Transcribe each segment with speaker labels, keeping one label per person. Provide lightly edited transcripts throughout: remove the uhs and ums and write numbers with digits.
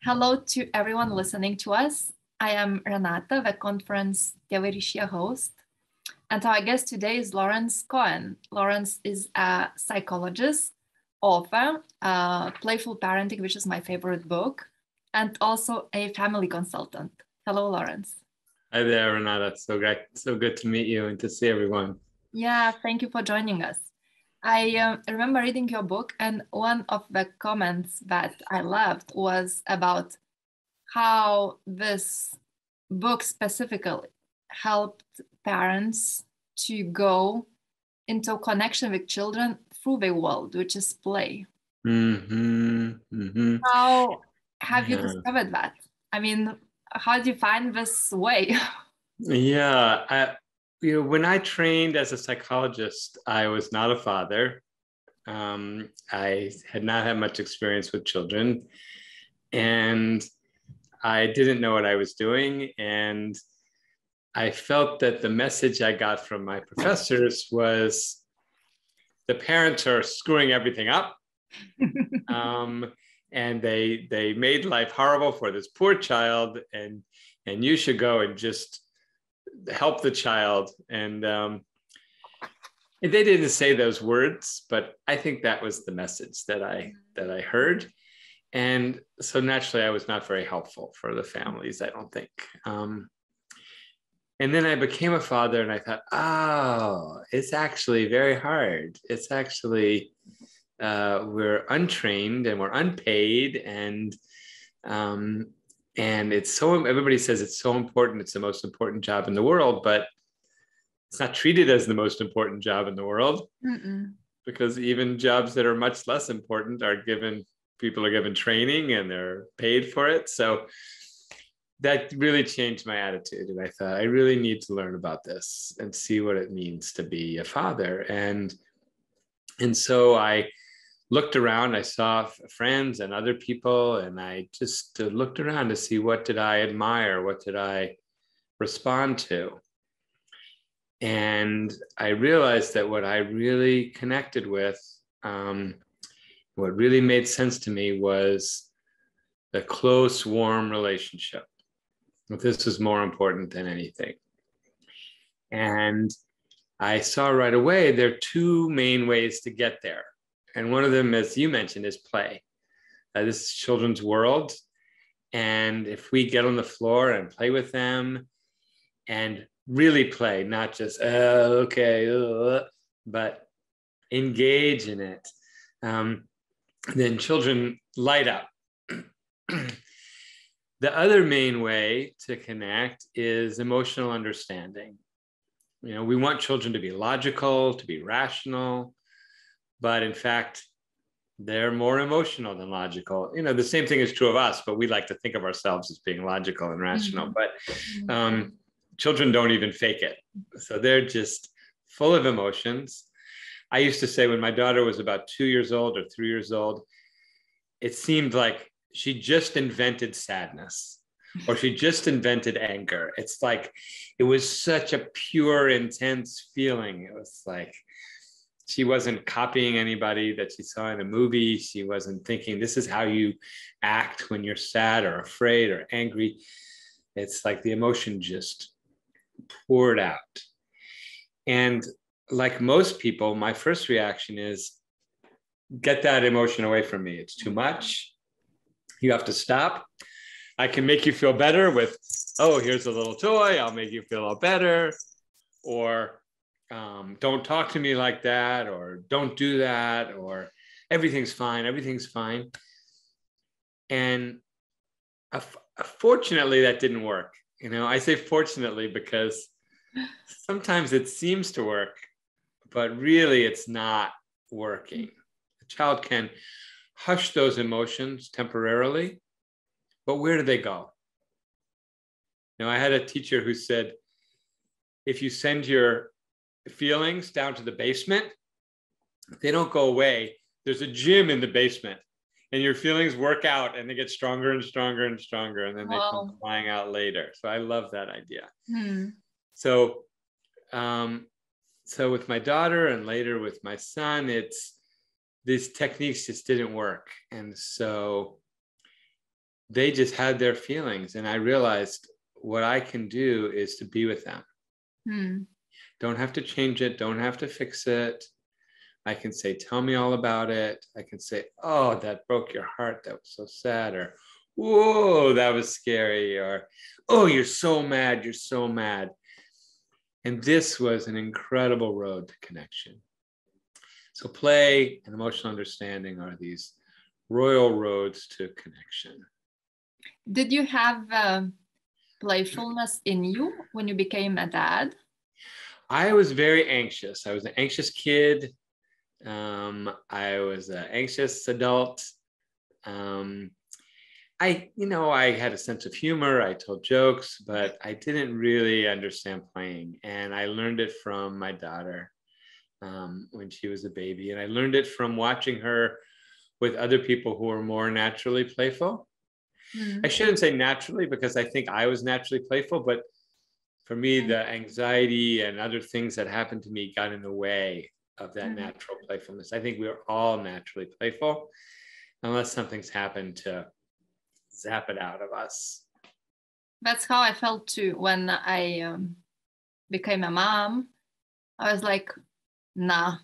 Speaker 1: Hello to everyone listening to us. I am Renata, the conference Tėvai ryšyje host, and our guest today is Lawrence Cohen. Lawrence is a psychologist, author, Playful Parenting, which is my favorite book, and also a family consultant. Hello, Lawrence.
Speaker 2: Hi there, Renata. So great, so good to meet you and to see everyone.
Speaker 1: Yeah, thank you for joining us. I remember reading your book, and one of the comments that I loved was about how this book specifically helped parents to go into connection with children through the world, which is play. How have you discovered that? I mean, how do you find this way?
Speaker 2: When I trained as a psychologist, I was not a father. I had not had much experience with children, and I didn't know what I was doing. And I felt that the message I got from my professors was the parents are screwing everything up. And they made life horrible for this poor child, and you should go and just help the child. And they didn't say those words, but I think that was the message that I heard. And so naturally, I was not very helpful for the families, I don't think. And then I became a father, and I thought, oh, it's actually very hard. It's actually, we're untrained and we're unpaid, and it's so, everybody says it's so important. It's the most important job in the world, but it's not treated as the most important job in the world. Because even jobs that are much less important people are given training and they're paid for it. So that really changed my attitude. And I thought, I really need to learn about this and see what it means to be a father. And so I looked around, I saw friends and other people, and I just looked around to see what did I admire, what did I respond to. And I realized that what I really connected with, what really made sense to me, was the close, warm relationship. This was more important than anything. And I saw right away there are two main ways to get there. And one of them, as you mentioned, is play. This is children's world. And if we get on the floor and play with them and really play, not just, but engage in it, then children light up. The other main way to connect is emotional understanding. We want children to be logical, to be rational, but in fact, they're more emotional than logical. The same thing is true of us, but we like to think of ourselves as being logical and rational. But children don't even fake it. So they're just full of emotions. I used to say when my daughter was about 2 years old or 3 years old, it seemed like she just invented sadness or she just invented anger. It's like, it was such a pure, intense feeling. It was like, she wasn't copying anybody that she saw in a movie. She wasn't thinking, this is how you act when you're sad or afraid or angry. It's like the emotion just poured out. And like most people, my first reaction is, get that emotion away from me. It's too much. You have to stop. I can make you feel better with, oh, here's a little toy. I'll make you feel all better. Or don't talk to me like that, or don't do that, or everything's fine. Everything's fine. And fortunately, that didn't work. I say fortunately because sometimes it seems to work, but really it's not working. The child can hush those emotions temporarily, but where do they go? I had a teacher who said, if you send your feelings down to the basement, they don't go away. There's a gym in the basement, and your feelings work out and they get stronger and stronger and stronger, and then they come flying out later. So I love that idea. So with my daughter and later with my son, these techniques just didn't work. And so they just had their feelings. And I realized what I can do is to be with them. Don't have to change it. Don't have to fix it. I can say, tell me all about it. I can say, oh, that broke your heart. That was so sad. Or, whoa, that was scary. Or, oh, you're so mad. You're so mad. And this was an incredible road to connection. So play and emotional understanding are these royal roads to connection.
Speaker 1: Did you have playfulness in you when you became a dad?
Speaker 2: I was very anxious. I was an anxious kid. I was an anxious adult. I had a sense of humor. I told jokes, but I didn't really understand playing. And I learned it from my daughter when she was a baby. And I learned it from watching her with other people who were more naturally playful. I shouldn't say naturally, because I think I was naturally playful, but for me, the anxiety and other things that happened to me got in the way of that natural playfulness. I think we're all naturally playful, unless something's happened to zap it out of us.
Speaker 1: That's how I felt too when I became a mom. I was like, nah,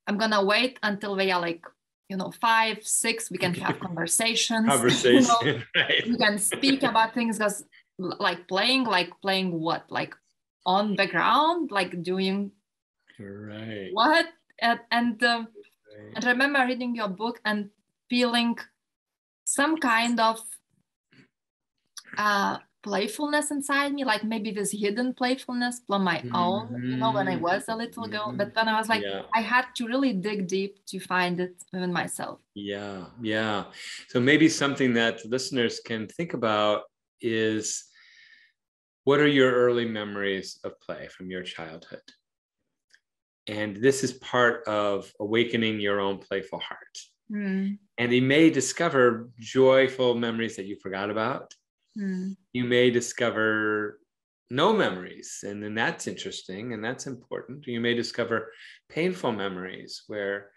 Speaker 1: I'm gonna wait until they are like, 5, 6, we can have conversations.
Speaker 2: Conversation, right?
Speaker 1: We can speak about things, because like playing what? Like on the ground, like doing
Speaker 2: right.
Speaker 1: What? And I remember reading your book and feeling some kind of playfulness inside me, like maybe this hidden playfulness from my own, when I was a little girl. But then I was like, I had to really dig deep to find it within myself.
Speaker 2: Yeah. So maybe something that listeners can think about is, what are your early memories of play from your childhood? And this is part of awakening your own playful heart. And you may discover joyful memories that you forgot about. You may discover no memories, and then that's interesting and that's important. You may discover painful memories where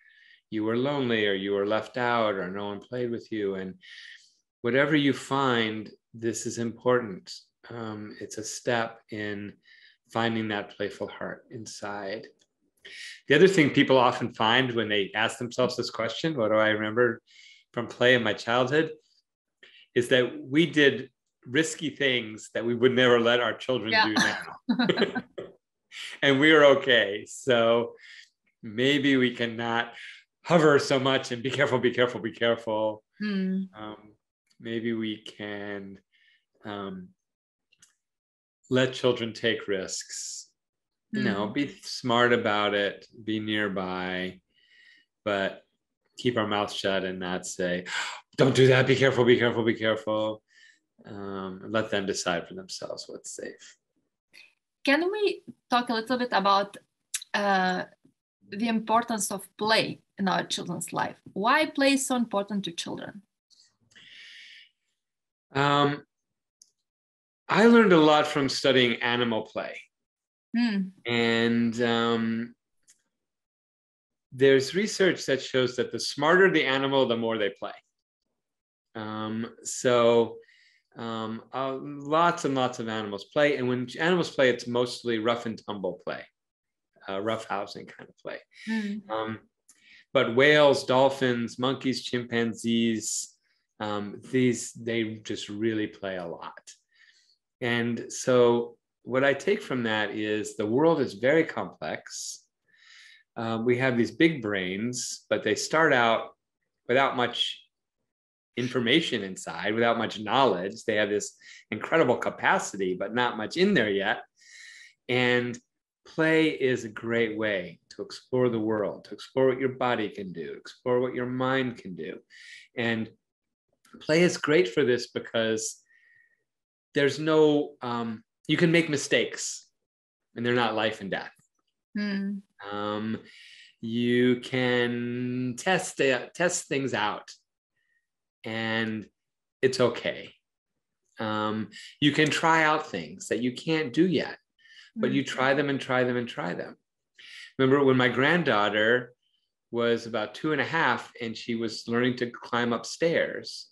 Speaker 2: you were lonely or you were left out or no one played with you. And whatever you find, this is important. It's a step in finding that playful heart inside. The other thing people often find when they ask themselves this question, what do I remember from play in my childhood, is that we did risky things that we would never let our children do now. And we are okay. So maybe we cannot hover so much and be careful, be careful, be careful. Maybe we can let children take risks. Be smart about it, be nearby, but keep our mouths shut and not say, don't do that, be careful, be careful, be careful. Let them decide for themselves what's safe.
Speaker 1: Can we talk a little bit about the importance of play in our children's life? Why play is so important to children?
Speaker 2: I learned a lot from studying animal play. And there's research that shows that the smarter the animal, the more they play. Lots and lots of animals play. And when animals play, it's mostly rough and tumble play, rough housing kind of play. But whales, dolphins, monkeys, chimpanzees, they just really play a lot. And so what I take from that is the world is very complex. We have these big brains, but they start out without much information inside, without much knowledge. They have this incredible capacity, but not much in there yet. And play is a great way to explore the world, to explore what your body can do, explore what your mind can do. And play is great for this because there's no, you can make mistakes and they're not life and death. You can test things out and it's okay. You can try out things that you can't do yet, but you try them and try them and try them. Remember when my granddaughter was about 2.5 and she was learning to climb upstairs,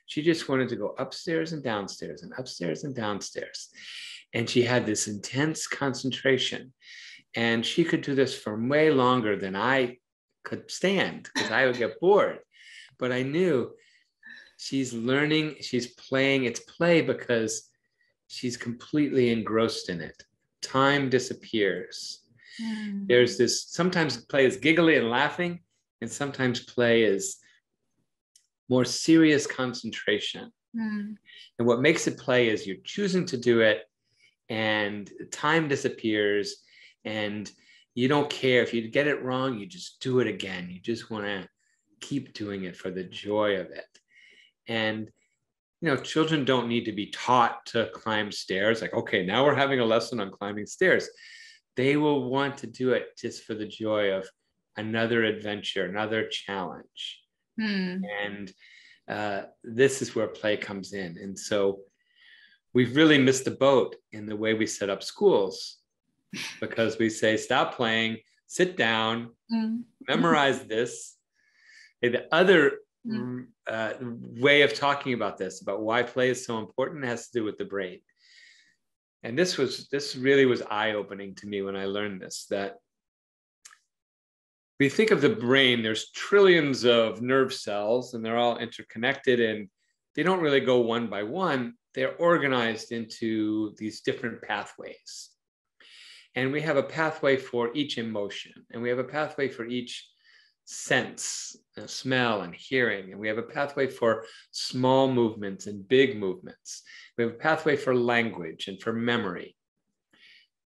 Speaker 2: She just wanted to go upstairs and downstairs and upstairs and downstairs. And she had this intense concentration. And she could do this for way longer than I could stand because I would get bored. But I knew she's learning, she's playing. It's play because she's completely engrossed in it. Time disappears. There's this, sometimes play is giggly and laughing, and sometimes play is more serious concentration. And what makes it play is you're choosing to do it, and time disappears, and you don't care if you get it wrong, you just do it again. You just want to keep doing it for the joy of it. And children don't need to be taught to climb stairs. Like, okay, now we're having a lesson on climbing stairs. They will want to do it just for the joy of another adventure, another challenge. And this is where play comes in. And so we've really missed the boat in the way we set up schools, because we say, stop playing, sit down, memorize this. And the other way of talking about this, about why play is so important, has to do with the brain. And this really was eye-opening to me when I learned this, that we think of the brain, there's trillions of nerve cells and they're all interconnected, and they don't really go one by one. They're organized into these different pathways. And we have a pathway for each emotion, and we have a pathway for each sense, smell and hearing. And we have a pathway for small movements and big movements. We have a pathway for language and for memory.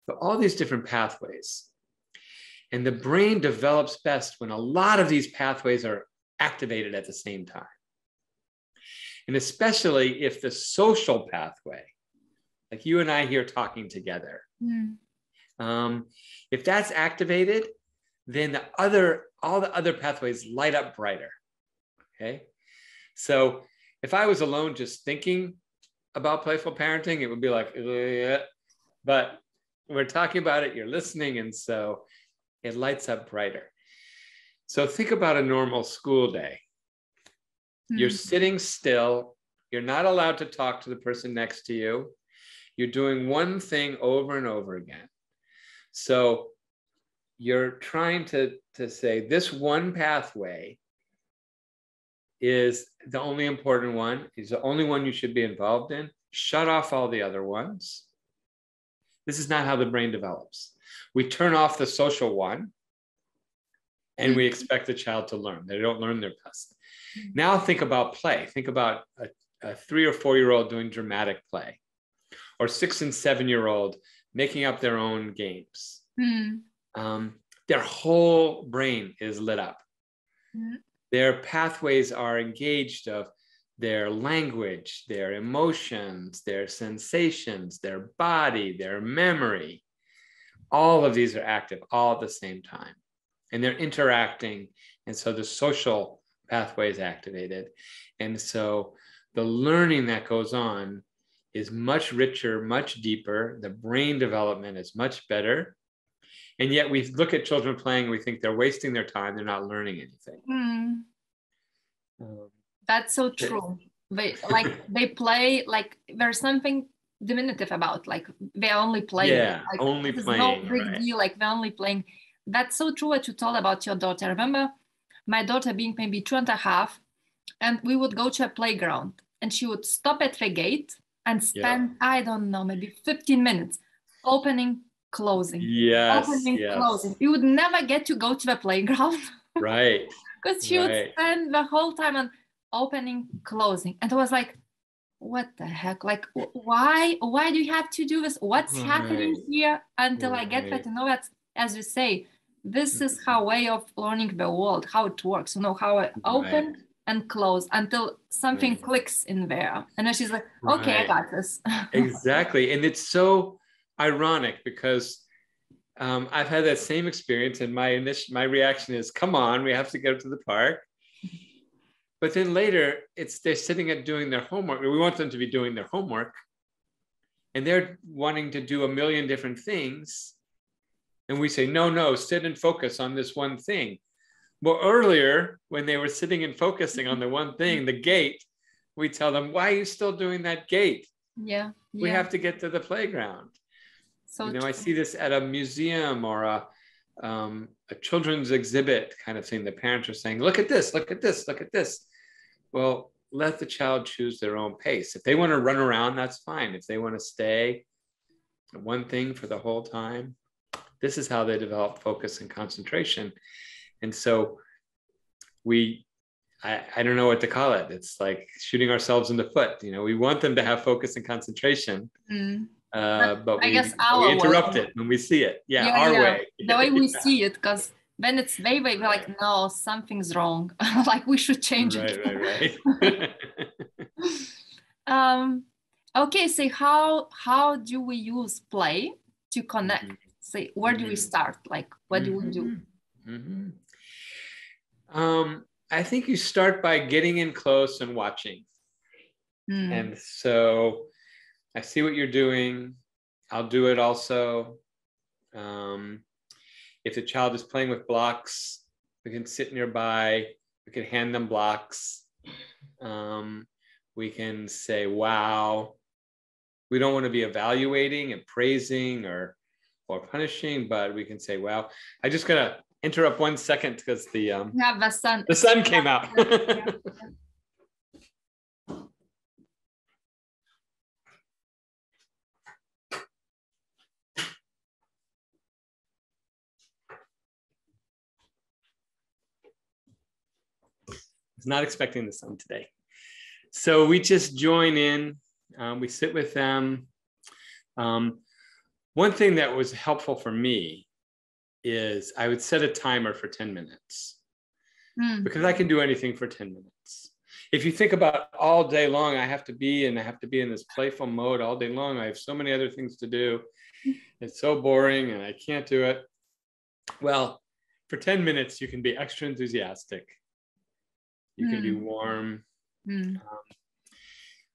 Speaker 2: So all these different pathways. And the brain develops best when a lot of these pathways are activated at the same time. And especially if the social pathway, like you and I here talking together, if that's activated, then all the other pathways light up brighter. Okay. So if I was alone just thinking about playful parenting, it would be like, but we're talking about it, you're listening, and so it lights up brighter. So think about a normal school day. You're sitting still. You're not allowed to talk to the person next to you. You're doing one thing over and over again. So you're trying to say this one pathway is the only important one, is the only one you should be involved in. Shut off all the other ones. This is not how the brain develops. We turn off the social one and we expect the child to learn. They don't learn their best. Now think about play. Think about a 3 or 4-year-old doing dramatic play, or 6 and 7-year-old making up their own games. Their whole brain is lit up. Their pathways are engaged of their language, their emotions, their sensations, their body, their memory. All of these are active all at the same time, and they're interacting. And so the social pathway is activated. And so the learning that goes on is much richer, much deeper. The brain development is much better. And yet we look at children playing, we think they're wasting their time. They're not learning anything.
Speaker 1: That's so true. They play, like there's something diminutive about, like they're only playing.
Speaker 2: Yeah,
Speaker 1: like,
Speaker 2: only playing.
Speaker 1: No big deal, like they're only playing. That's so true what you told about your daughter. I remember my daughter being maybe 2.5, and we would go to a playground and she would stop at the gate and spend, I don't know, maybe 15 minutes opening, closing. Closing. You would never get to go to the playground.
Speaker 2: Right.
Speaker 1: Because she would spend the whole time on opening, closing. And I was like, what the heck? Like, why do you have to do this? What's happening here? Until I get to know that, as you say, this is her way of learning the world, how it works, how I open and close until something clicks in there. And then she's like, okay, I got this.
Speaker 2: Exactly. And it's so ironic because I've had that same experience, and my reaction is, come on, we have to go to the park. But then later they're sitting at doing their homework. We want them to be doing their homework, and they're wanting to do a million different things. And we say, no, sit and focus on this one thing. Well, earlier when they were sitting and focusing on the one thing, the gate, we tell them, why are you still doing that gate?
Speaker 1: Yeah.
Speaker 2: We have to get to the playground.
Speaker 1: So
Speaker 2: I see this at a museum or a children's exhibit kind of thing. The parents are saying, look at this, look at this, look at this. Well, let the child choose their own pace. If they want to run around, that's fine. If they want to stay one thing for the whole time, this is how they develop focus and concentration. And so I don't know what to call it. It's like shooting ourselves in the foot. We want them to have focus and concentration, but
Speaker 1: I
Speaker 2: we
Speaker 1: guess
Speaker 2: interrupt it when we see it. Our way.
Speaker 1: The way we see it, because when it's way, we're like, no, something's wrong. Like we should change it.
Speaker 2: Right.
Speaker 1: Okay, so how do we use play to connect? Say, where do we start? Like, what do we do?
Speaker 2: I think you start by getting in close and watching. And so I see what you're doing. I'll do it also. If the child is playing with blocks, we can sit nearby. We can hand them blocks. We can say, wow. We don't want to be evaluating and praising or punishing, but we can say, wow. I just got to interrupt 1 second because the sun came out. I was not expecting the sun today. So we just join in. We sit with them. One thing that was helpful for me is I would set a timer for 10 minutes because I can do anything for 10 minutes. If you think about all day long, I have to be in this playful mode all day long. I have so many other things to do. It's so boring and I can't do it. Well, for 10 minutes, you can be extra enthusiastic. You can be warm.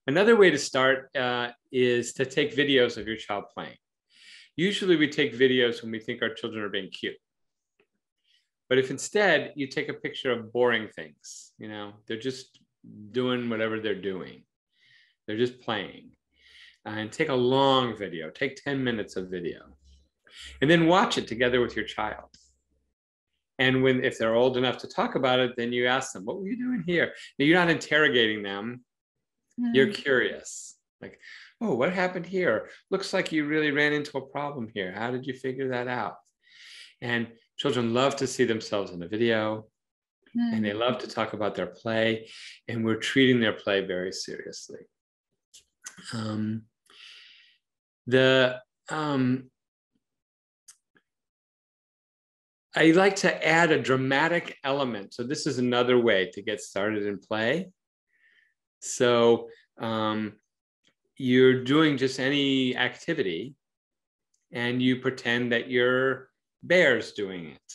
Speaker 2: Another way to start is to take videos of your child playing. Usually we take videos when we think our children are being cute. But if instead you take a picture of boring things, they're just doing whatever they're doing. They're just playing. And take a long video, take 10 minutes of video. And then watch it together with your child. And if they're old enough to talk about it, then you ask them, what were you doing here? Now, you're not interrogating them. You're curious. Like, oh, what happened here? Looks like you really ran into a problem here. How did you figure that out? And children love to see themselves in the video. And they love to talk about their play. And we're treating their play very seriously. I like to add a dramatic element. So this is another way to get started in play. So you're doing just any activity and you pretend that your bear's doing it.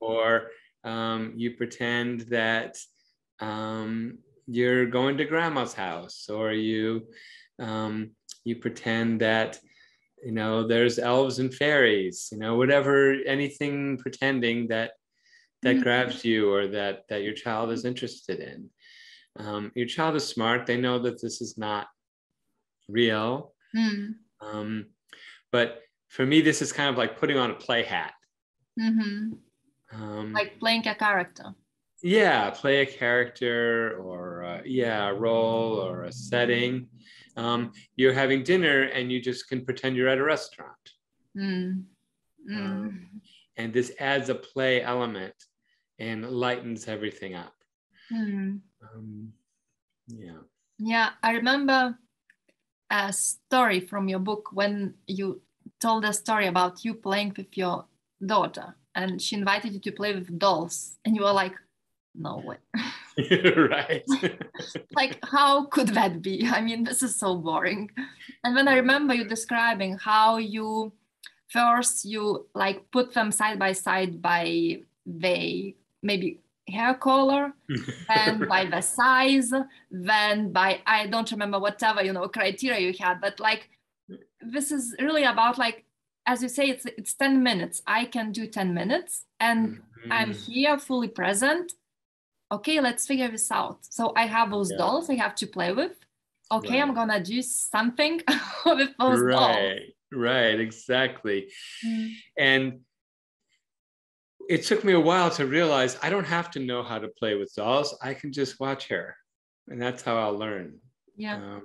Speaker 2: Or you pretend that you're going to grandma's house, or you pretend that there's elves and fairies, whatever, anything pretending that grabs you or that your child is interested in. Your child is smart. They know that this is not real. But for me, this is kind of like putting on a play hat.
Speaker 1: Like playing a character.
Speaker 2: Yeah, play a character or a role or a setting. You're having dinner and you just can pretend you're at a restaurant. And this adds a play element and lightens everything up.
Speaker 1: Yeah, I remember a story from your book when you told a story about you playing with your daughter and she invited you to play with dolls and you were like, no way.
Speaker 2: Right.
Speaker 1: Like, how could that be? I mean, this is so boring. And then I remember you describing how you first like put them side by side by the maybe hair color, then by the size, then by, I don't remember whatever, criteria you had, but like, this is really about like, as you say, it's 10 minutes. I can do 10 minutes and I'm here fully present. okay, let's figure this out. So I have those dolls I have to play with. Okay, I'm gonna do something with those dolls.
Speaker 2: Right, exactly.
Speaker 1: Mm.
Speaker 2: And it took me a while to realize I don't have to know how to play with dolls. I can just watch her. And that's how I'll learn.
Speaker 1: Yeah.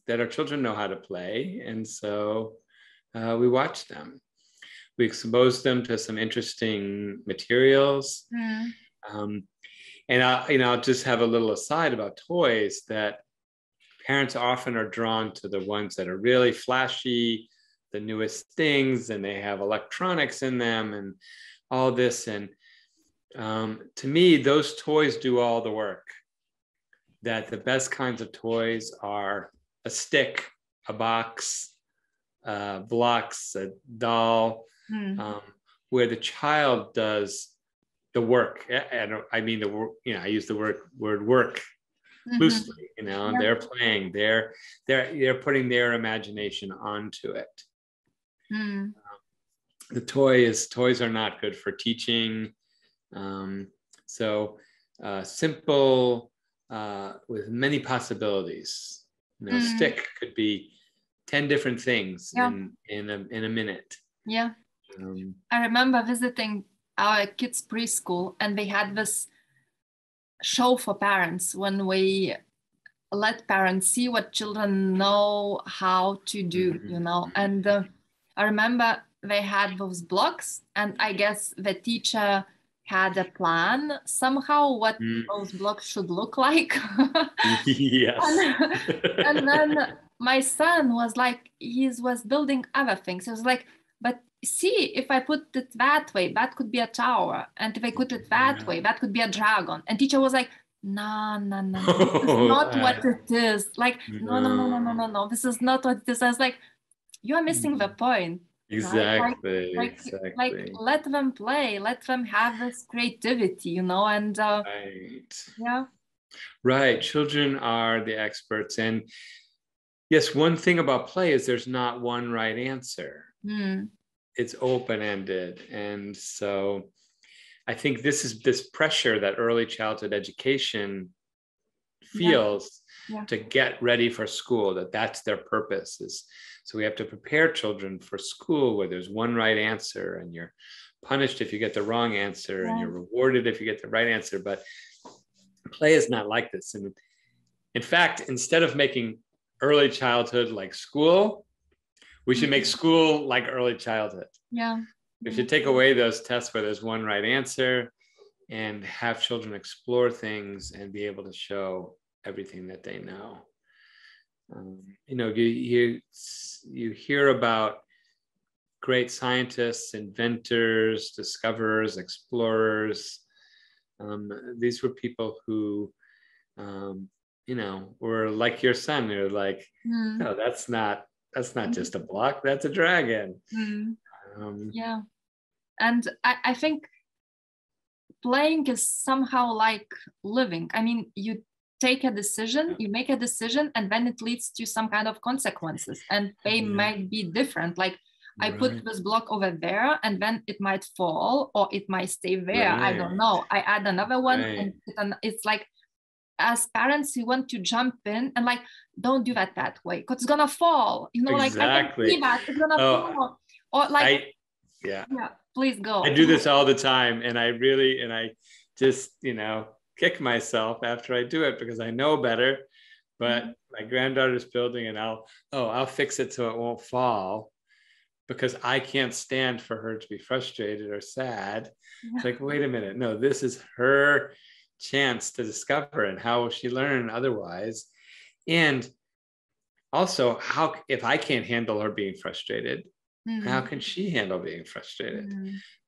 Speaker 2: That our children know how to play. And so we watch them. We expose them to some interesting materials. And I'll just have a little aside about toys, that parents often are drawn to the ones that are really flashy, the newest things, and they have electronics in them and all this. And to me, those toys do all the work. That the best kinds of toys are a stick, a box, blocks, a doll, where the child does the work. And I mean, I use the word work loosely, and they're playing, they're putting their imagination onto it. The toys are not good for teaching. So simple, with many possibilities. Stick could be 10 different things in a minute.
Speaker 1: Yeah. I remember visiting our kids' preschool, and they had this show for parents when we let parents see what children know how to do, and I remember they had those blocks, and I guess the teacher had a plan somehow what those blocks should look like.
Speaker 2: Yes.
Speaker 1: and then my son was like, he was building other things. He was like, but see, if I put it that way, that could be a tower. And if I put it that way, that could be a dragon. And teacher was like, no, this is not what it is. Like, no, this is not what it is. I was like, you are missing the point.
Speaker 2: Exactly.
Speaker 1: Right? Like let them play, let them have this creativity, and
Speaker 2: right. Children are the experts. And yes, one thing about play is there's not one right answer. It's open-ended. And so I think this pressure that early childhood education feels to get ready for school, that's their purpose. So we have to prepare children for school where there's one right answer, and you're punished if you get the wrong answer, and you're rewarded if you get the right answer. But play is not like this. And in fact, instead of making early childhood like school, we should make school like early childhood. We should take away those tests where there's one right answer, and have children explore things and be able to show everything that they know. You hear about great scientists, inventors, discoverers, explorers. These were people who, were like your son. They're like, no, that's not just a block. That's a dragon.
Speaker 1: And I think playing is somehow like living. I mean, you take a decision, you make a decision, and then it leads to some kind of consequences, and they might be different. Like I put this block over there, and then it might fall, or it might stay there. I don't know. I add another one, and it's like, as parents, you want to jump in and like, don't do that way, because it's gonna fall. Like I can see that it's gonna fall, or like, please go.
Speaker 2: I do this all the time, and I just kick myself after I do it because I know better. But my granddaughter's building, and I'll fix it so it won't fall, because I can't stand for her to be frustrated or sad. It's like, wait a minute, no, this is her chance to discover, and how will she learn otherwise? And also, if I can't handle her being frustrated, how can she handle being frustrated?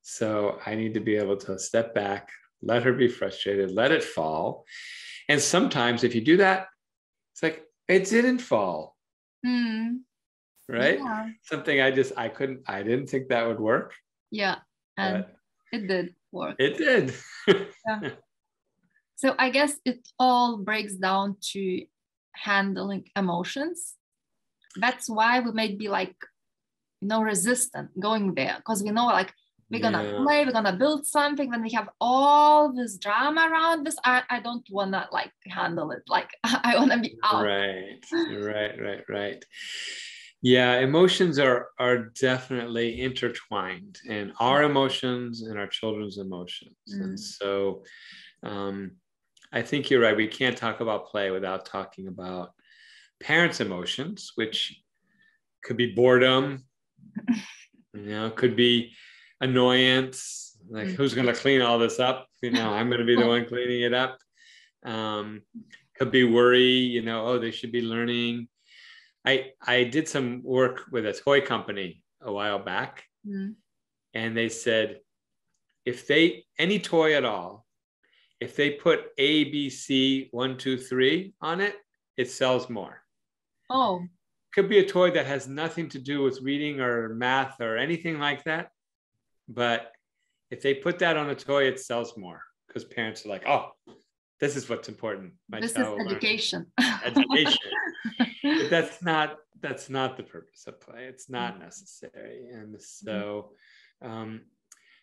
Speaker 2: So I need to be able to step back, let her be frustrated, let it fall. And sometimes if you do that, it's like, it didn't fall. Right? Something I didn't think that would work.
Speaker 1: And it did work.
Speaker 2: It did.
Speaker 1: So I guess it all breaks down to handling emotions. That's why we may be like, resistant going there, because we know like we're gonna play, we're gonna build something. When we have all this drama around this, I don't wanna like handle it. Like I wanna be out.
Speaker 2: Right. Yeah, emotions are definitely intertwined, and our emotions and our children's emotions. And so I think you're right. We can't talk about play without talking about parents' emotions, which could be boredom, could be annoyance, like who's going to clean all this up? I'm going to be the one cleaning it up. Could be worry, oh, they should be learning. I did some work with a toy company a while back, and they said, any toy at all, if they put A, B, C, 1, 2, 3 on it, it sells more.
Speaker 1: Oh.
Speaker 2: Could be a toy that has nothing to do with reading or math or anything like that. But if they put that on a toy, it sells more because parents are like, oh, this is what's important.
Speaker 1: This is education.
Speaker 2: Education. But that's not the purpose of play. It's not necessary. And so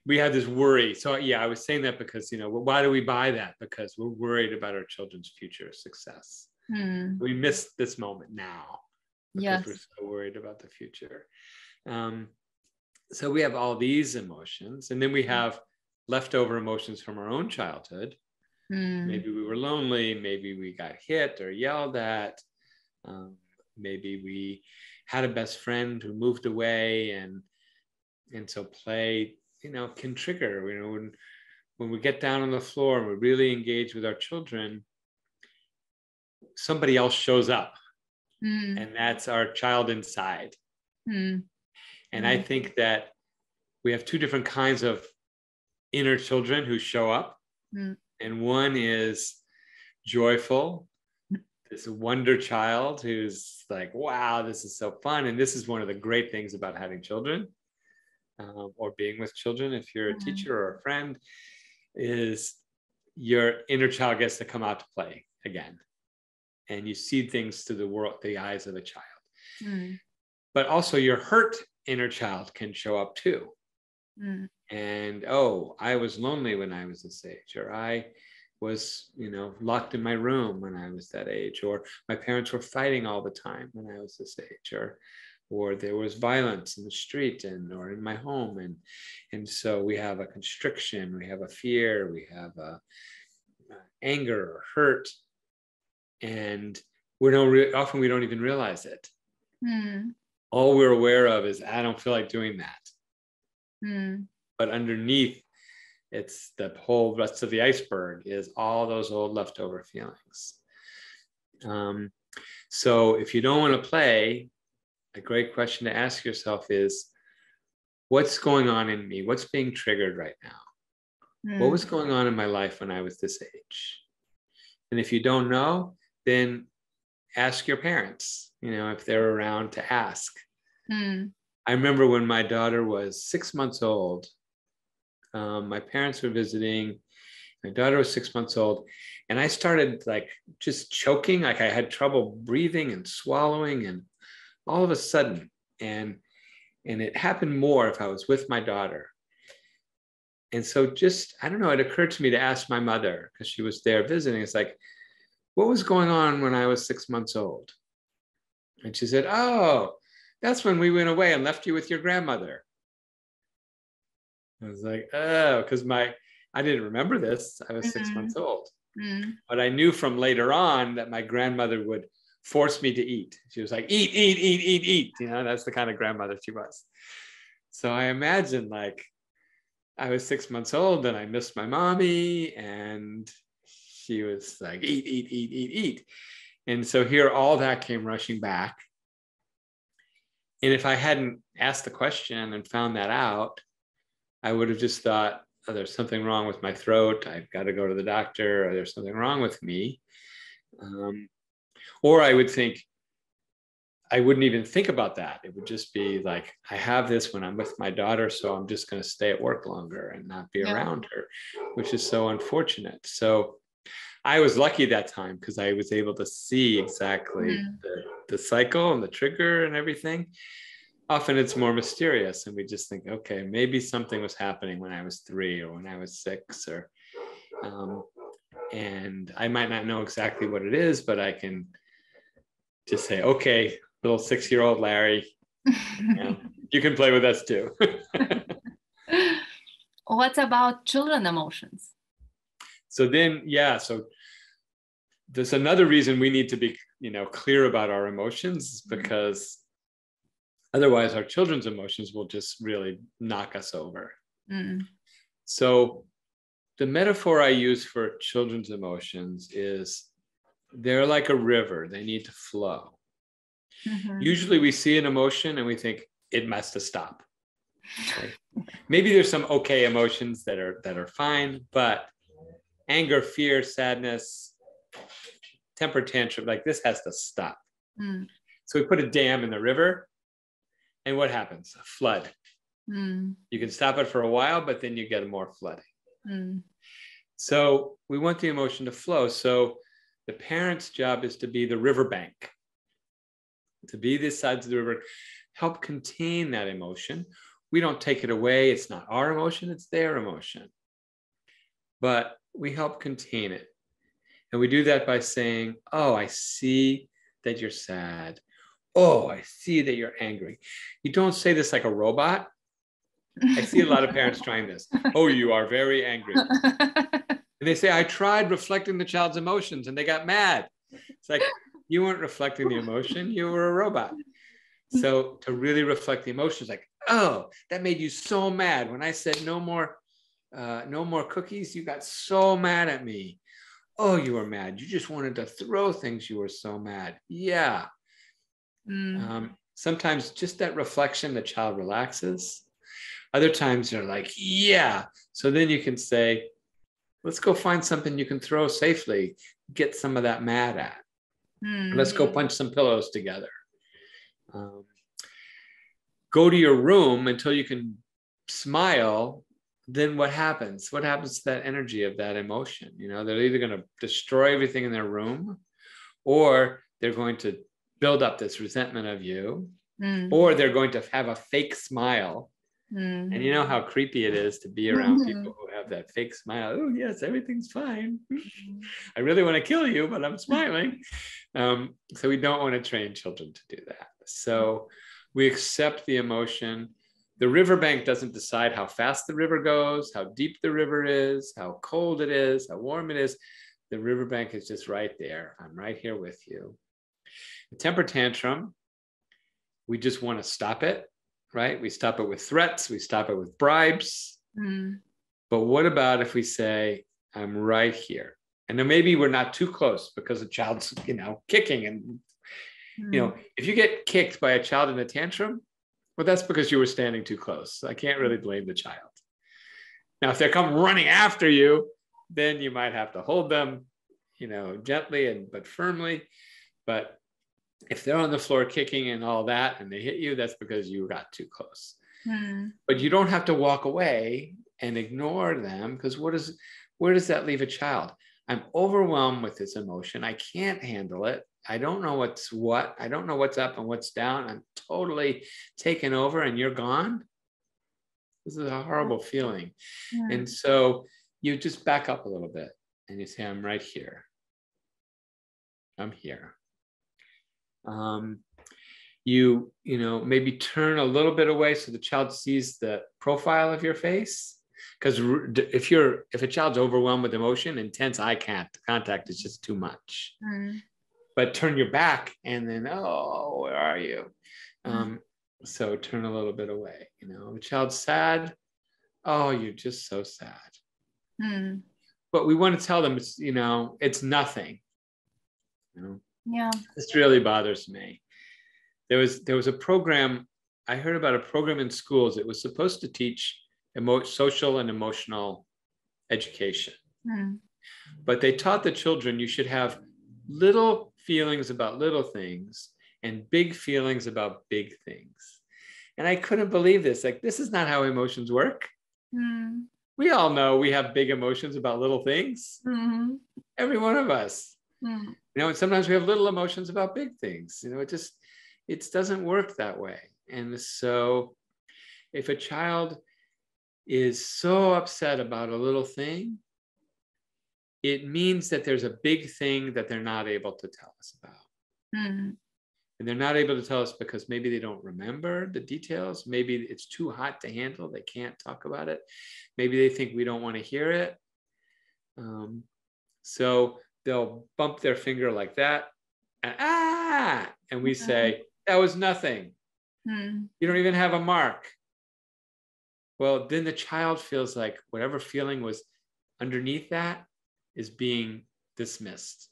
Speaker 2: we had this worry. So yeah, I was saying that because, why do we buy that? Because we're worried about our children's future success. We miss this moment now because we're so worried about the future. So we have all these emotions, and then we have leftover emotions from our own childhood. Maybe we were lonely, maybe we got hit or yelled at, maybe we had a best friend who moved away, and so play, can trigger, when we get down on the floor and we really engage with our children, somebody else shows up, and that's our child inside. And I think that we have two different kinds of inner children who show up. And one is joyful, this wonder child who's like, wow, this is so fun. And this is one of the great things about having children, or being with children, if you're a teacher or a friend, is your inner child gets to come out to play again. And you see things through the eyes of the child. But also your hurt inner child can show up too. And, oh, I was lonely when I was this age, or I was, locked in my room when I was that age, or my parents were fighting all the time when I was this age, or there was violence in the street or in my home. And so we have a constriction, we have a fear, we have a anger or hurt. And often we don't even realize it. All we're aware of is, I don't feel like doing that. But underneath, it's the whole rest of the iceberg is all those old leftover feelings. So if you don't want to play, a great question to ask yourself is, what's going on in me? What's being triggered right now? What was going on in my life when I was this age? And if you don't know, then ask your parents, if they're around, to ask. I remember when my daughter was 6 months old, my parents were visiting, my daughter was 6 months old, and I started like just choking, like I had trouble breathing and swallowing, and all of a sudden, and it happened more if I was with my daughter. And so I don't know, it occurred to me to ask my mother, because she was there visiting. It's like, what was going on when I was 6 months old? And she said, oh, that's when we went away and left you with your grandmother. I was like, oh, because I didn't remember this. I was 6 months old. But I knew from later on that my grandmother would force me to eat. She was like, eat, eat, eat, eat, eat. That's the kind of grandmother she was. So I imagined like I was 6 months old and I missed my mommy, and she was like, eat, eat, eat, eat, eat. And so here, all that came rushing back. And if I hadn't asked the question and found that out, I would have just thought, oh, there's something wrong with my throat. I've got to go to the doctor, or there's something wrong with me. Or I would think, I wouldn't even think about that. It would just be like, I have this when I'm with my daughter, so I'm just going to stay at work longer and not be around her, which is so unfortunate. So I was lucky that time because I was able to see exactly the cycle and the trigger and everything. often it's more mysterious, and we just think, okay, maybe something was happening when I was 3 or when I was 6, or and I might not know exactly what it is, but I can just say, okay, little 6-year-old Larry, you can play with us too.
Speaker 1: What about children emotions?
Speaker 2: So then, so there's another reason we need to be, clear about our emotions, because otherwise our children's emotions will just really knock us over. So the metaphor I use for children's emotions is they're like a river. They need to flow. Usually we see an emotion and we think it must have stopped. Okay? Maybe there's some okay emotions that are fine, but anger, fear, sadness, temper tantrum, like this has to stop. So we put a dam in the river, and what happens? A flood. You can stop it for a while, but then you get more flooding. So we want the emotion to flow. So the parent's job is to be the riverbank, to be the sides of the river, help contain that emotion. We don't take it away. It's not our emotion, it's their emotion. But we help contain it. And we do that by saying, oh, I see that you're sad. Oh, I see that you're angry. You don't say this like a robot. I see a lot of parents trying this. Oh, you are very angry. And they say, I tried reflecting the child's emotions and they got mad. It's like, you weren't reflecting the emotion, you were a robot. So to really reflect the emotions, like, oh, that made you so mad. When I said no more cookies, you got so mad at me. Oh, you were mad. You just wanted to throw things. You were so mad. Yeah. Sometimes just that reflection, the child relaxes. Other times they're like, yeah. So then you can say, let's go find something you can throw safely. Get some of that mad at. Let's go punch some pillows together. Go to your room until you can smile. Then what happens? What happens to that energy of that emotion? They're either going to destroy everything in their room, or they're going to build up this resentment of you, or they're going to have a fake smile. And you know how creepy it is to be around people who have that fake smile. Oh, yes, everything's fine. I really want to kill you, but I'm smiling. So we don't want to train children to do that. So we accept the emotion. The riverbank doesn't decide how fast the river goes, how deep the river is, how cold it is, how warm it is. The riverbank is just right there. I'm right here with you. The temper tantrum, we just want to stop it, right? We stop it with threats. We stop it with bribes. But what about if we say, I'm right here? And then maybe we're not too close because the child's, kicking. And, if you get kicked by a child in a tantrum, well, that's because you were standing too close. I can't really blame the child. Now, if they come running after you, then you might have to hold them, gently but firmly. But if they're on the floor kicking and all that, and they hit you, that's because you got too close. But you don't have to walk away and ignore them, because where does that leave a child? I'm overwhelmed with this emotion. I can't handle it. I don't know what's what. I don't know what's up and what's down. I'm totally taken over and you're gone. This is a horrible feeling. And so you just back up a little bit and you say, I'm right here. I'm here. You maybe turn a little bit away so the child sees the profile of your face. Because if a child's overwhelmed with emotion, intense eye contact is just too much. But turn your back and then, oh, where are you? So turn a little bit away. The child's sad. Oh, you're just so sad. But we want to tell them it's nothing.
Speaker 1: Yeah.
Speaker 2: This really bothers me. There was a program, I heard about a program in schools. It was supposed to teach social and emotional education. But they taught the children you should have little feelings about little things and big feelings about big things. And I couldn't believe this. Like, this is not how emotions work. We all know we have big emotions about little things. Every one of us. And sometimes we have little emotions about big things. It doesn't work that way. And so if a child is so upset about a little thing, it means that there's a big thing that they're not able to tell us about.
Speaker 1: Mm.
Speaker 2: And they're not able to tell us because maybe they don't remember the details. Maybe it's too hot to handle. They can't talk about it. Maybe they think we don't want to hear it. So they'll bump their finger like that. And we say, that was nothing.
Speaker 1: Mm.
Speaker 2: You don't even have a mark. Well, then the child feels like whatever feeling was underneath that is being dismissed,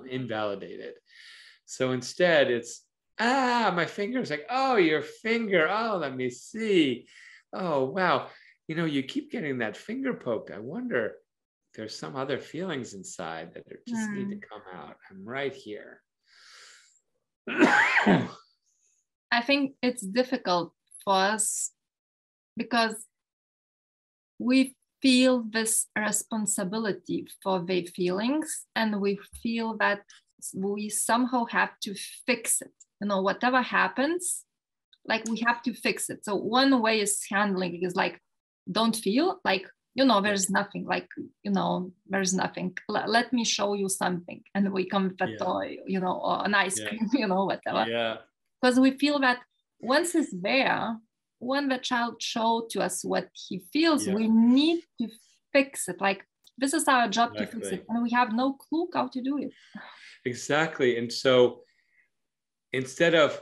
Speaker 2: invalidated. So instead it's, my finger's like, oh, your finger. Oh, let me see. Oh, wow. You know, you keep getting that finger poked. I wonder if there's some other feelings inside that just need to come out. I'm right here.
Speaker 1: I think it's difficult for us because we feel this responsibility for their feelings, and we feel that we somehow have to fix it. You know, whatever happens, like we have to fix it. So one way is handling it is like, don't feel like, you know, there's nothing, like, you know, there's nothing. Let me show you something. And we come with a toy, you know, or an ice cream, you know, whatever.
Speaker 2: Yeah.
Speaker 1: Because we feel that once it's there, when the child showed to us what he feels, we need to fix it. Like, this is our job to fix it. And we have no clue how to do it.
Speaker 2: Exactly. And so instead of,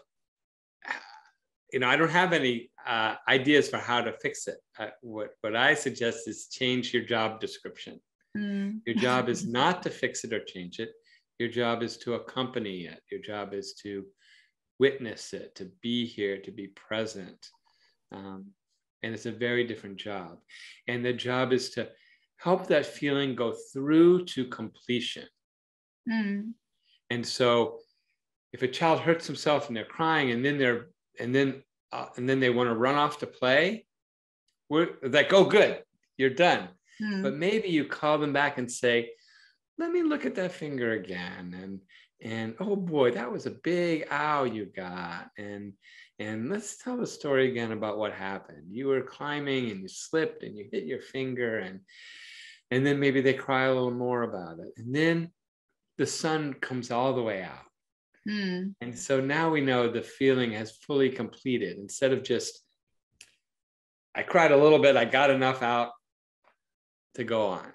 Speaker 2: you know, I don't have any ideas for how to fix it. What I suggest is change your job description. Your job is not to fix it or change it. Your job is to accompany it. Your job is to witness it, to be here, to be present. And it's a very different job. And the job is to help that feeling go through to completion. And so if a child hurts himself and they're crying and then they want to run off to play, we're like, oh, good, you're done. But maybe you call them back and say, let me look at that finger again. And oh boy, that was a big ow you got. And let's tell the story again about what happened. You were climbing and you slipped and you hit your finger, and then maybe they cry a little more about it. And then the sun comes all the way out. And so now we know the feeling has fully completed. Instead of just, I cried a little bit, I got enough out to go on.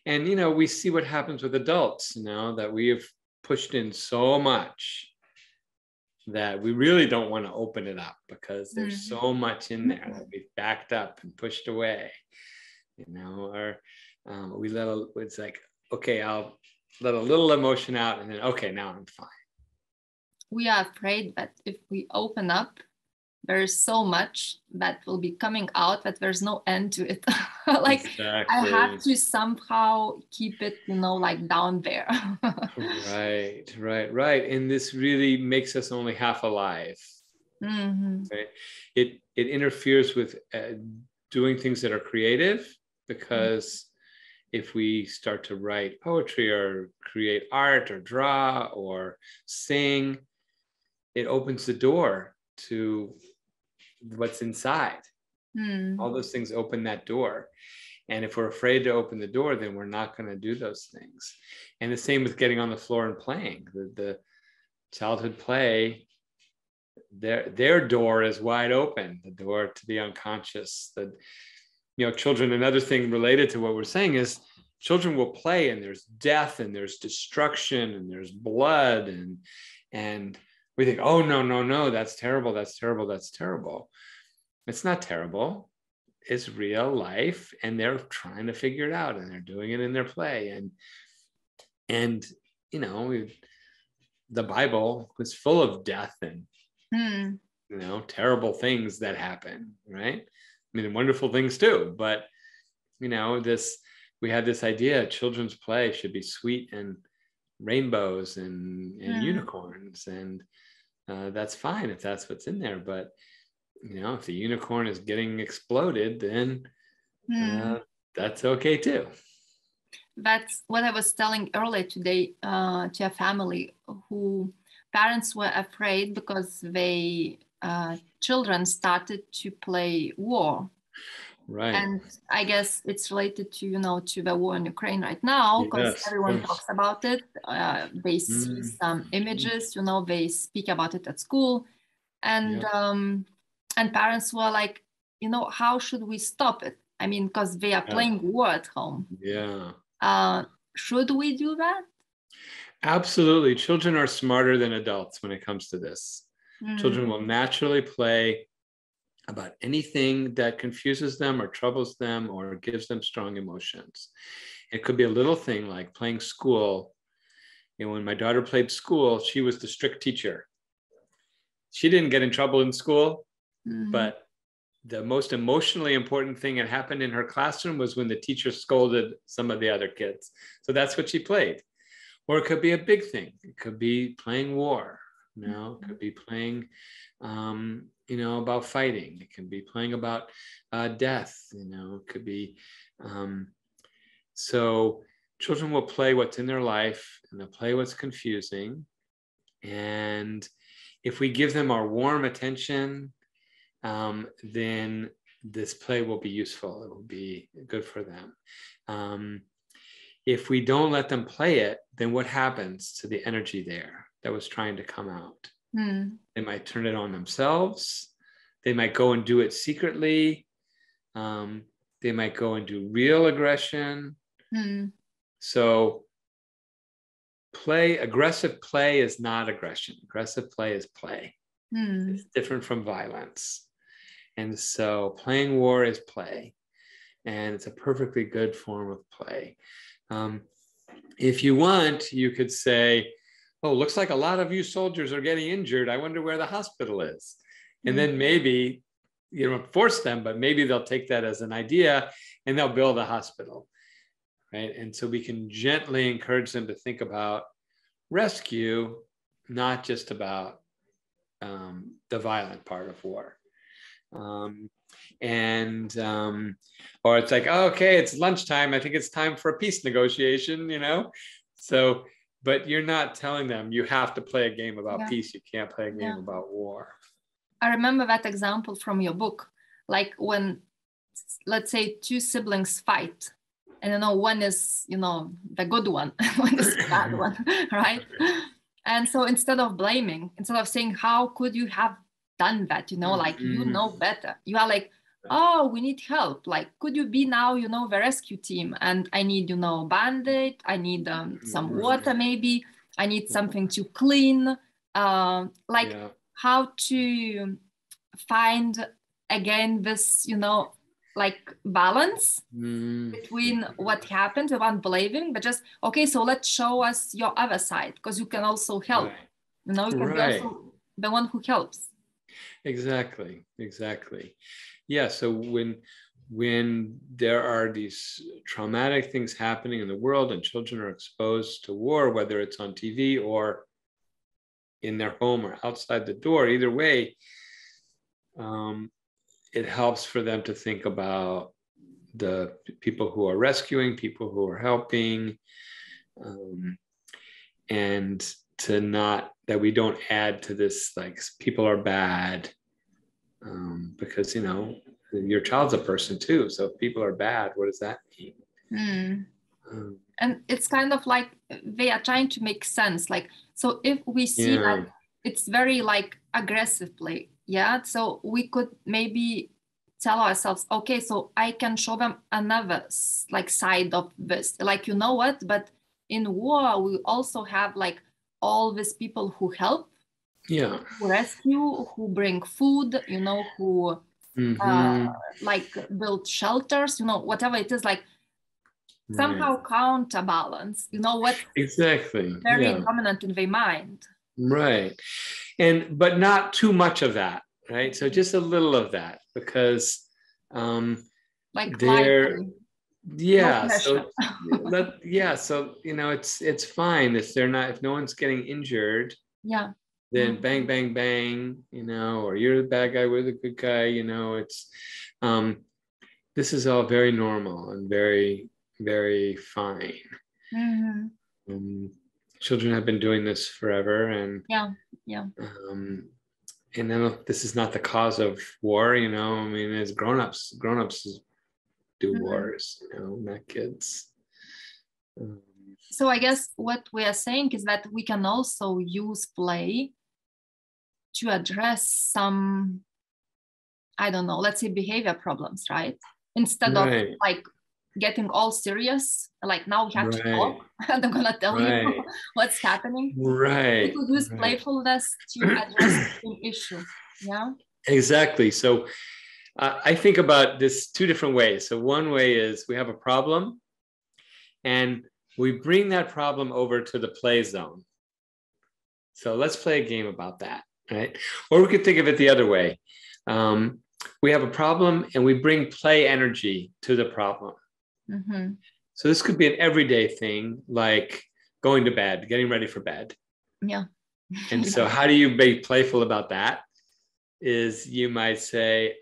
Speaker 2: And, you know, we see what happens with adults, you know, that we have pushed in so much that we really don't want to open it up because there's so much in there that we've backed up and pushed away, you know, or it's like, okay, I'll let a little emotion out and then, okay, now I'm fine. We
Speaker 1: are afraid that if we open up, there's so much that will be coming out that there's no end to it. Like, exactly. I have to somehow keep it, you know, like down there.
Speaker 2: Right. And this really makes us only half alive. Right? It interferes with doing things that are creative, because if we start to write poetry or create art or draw or sing, it opens the door to what's inside. All those things open that door. And if we're afraid to open the door, then we're not going to do those things. And the same with getting on the floor and playing. The childhood play, their door is wide open, the door to the unconscious. You know, children, another thing related to what we're saying is children will play and there's death and there's destruction and there's blood and we think, oh, no, that's terrible. It's not terrible. It's real life, and they're trying to figure it out, and they're doing it in their play. And you know, the Bible was full of death and you know, terrible things that happen, right? I mean, wonderful things too. But you know, we had this idea: children's play should be sweet and rainbows and unicorns, and that's fine if that's what's in there. But you know, if the unicorn is getting exploded, then that's okay too.
Speaker 1: That's what I was telling earlier today to a family who parents were afraid because they children started to play war.
Speaker 2: Right.
Speaker 1: And I guess it's related to, to the war in Ukraine right now, because
Speaker 2: Yes, of
Speaker 1: everyone
Speaker 2: course.
Speaker 1: talks about it. They see some images, they speak about it at school. And
Speaker 2: Yeah.
Speaker 1: and parents were like, how should we stop it? I mean, because they are playing war at home.
Speaker 2: Yeah.
Speaker 1: Should we do that?
Speaker 2: Absolutely. Children are smarter than adults when it comes to this. Children will naturally play about anything that confuses them or troubles them or gives them strong emotions. It could be a little thing like playing school. When my daughter played school, she was the strict teacher. She didn't get in trouble in school, but the most emotionally important thing that happened in her classroom was when the teacher scolded some of the other kids. So that's what she played. Or it could be a big thing. It could be playing war. It could be playing, about fighting. It can be playing about death. It could be. So children will play what's in their life, and they'll play what's confusing. And if we give them our warm attention, then this play will be useful. It will be good for them. If we don't let them play it, then what happens to the energy there that was trying to come out? They might turn it on themselves. They might go and do it secretly. They might go and do real aggression. So aggressive play is not aggression. Aggressive play is play. It's different from violence. And so playing war is play. And it's a perfectly good form of play. If you want, you could say, oh, looks like a lot of you soldiers are getting injured. I wonder where the hospital is. And then maybe, you don't force them, but maybe they'll take that as an idea and they'll build a hospital, right? And so we can gently encourage them to think about rescue, not just about the violent part of war. Or it's like, oh, okay, it's lunchtime. I think it's time for a peace negotiation, So, but you're not telling them you have to play a game about peace. You can't play a game about war.
Speaker 1: I remember that example from your book, like when, let's say, two siblings fight, and one is, the good one, one is the bad one, right? And so instead of blaming, instead of saying, how could you have done that, like, better, you are like, oh, we need help, like, could you be now, the rescue team, and I need, Band-Aid, I need some water, maybe I need something to clean, how to find again this, like, balance between what happened without blaming, but just, okay, so let's show us your other side, because you can also help. You can be also the one who helps.
Speaker 2: Exactly. Yeah. So when there are these traumatic things happening in the world and children are exposed to war, whether it's on TV or in their home or outside the door, either way, it helps for them to think about the people who are rescuing, people who are helping, and to not, that we don't add to this, like, people are bad, because, your child's a person too. So if people are bad, what does that mean?
Speaker 1: And it's kind of like they are trying to make sense. Like, so if we see that it's very, like, aggressively, so we could maybe tell ourselves, okay, so I can show them another, like, side of this, like, what, but in war we also have, like, all these people who help, who rescue, who bring food, who like build shelters, whatever it is, like, somehow counterbalance, what
Speaker 2: exactly
Speaker 1: very dominant in their mind.
Speaker 2: Right. But not too much of that, right? So just a little of that, because
Speaker 1: like,
Speaker 2: they're
Speaker 1: lightly.
Speaker 2: So it's fine if they're not, if no one's getting injured, then bang bang bang, or you're the bad guy, we're the good guy, it's this is all very normal and very, very fine. children have been doing this forever, and
Speaker 1: yeah.
Speaker 2: And then this is not the cause of war, I mean, as grown-ups do wars, not kids.
Speaker 1: So I guess what we are saying is that we can also use play to address some, I don't know, let's say behavior problems, right? Instead of like getting all serious, like now we have to talk and I'm gonna tell you what's happening. We could use playfulness to address an issue. Yeah,
Speaker 2: exactly. So I think about this two different ways. So one way is we have a problem and we bring that problem over to the play zone. So let's play a game about that, right? Or we could think of it the other way. We have a problem and we bring play energy to the problem. Mm-hmm. So this could be an everyday thing, like going to bed, getting ready for bed.
Speaker 1: Yeah.
Speaker 2: And so how do you be playful about that? Is you might say,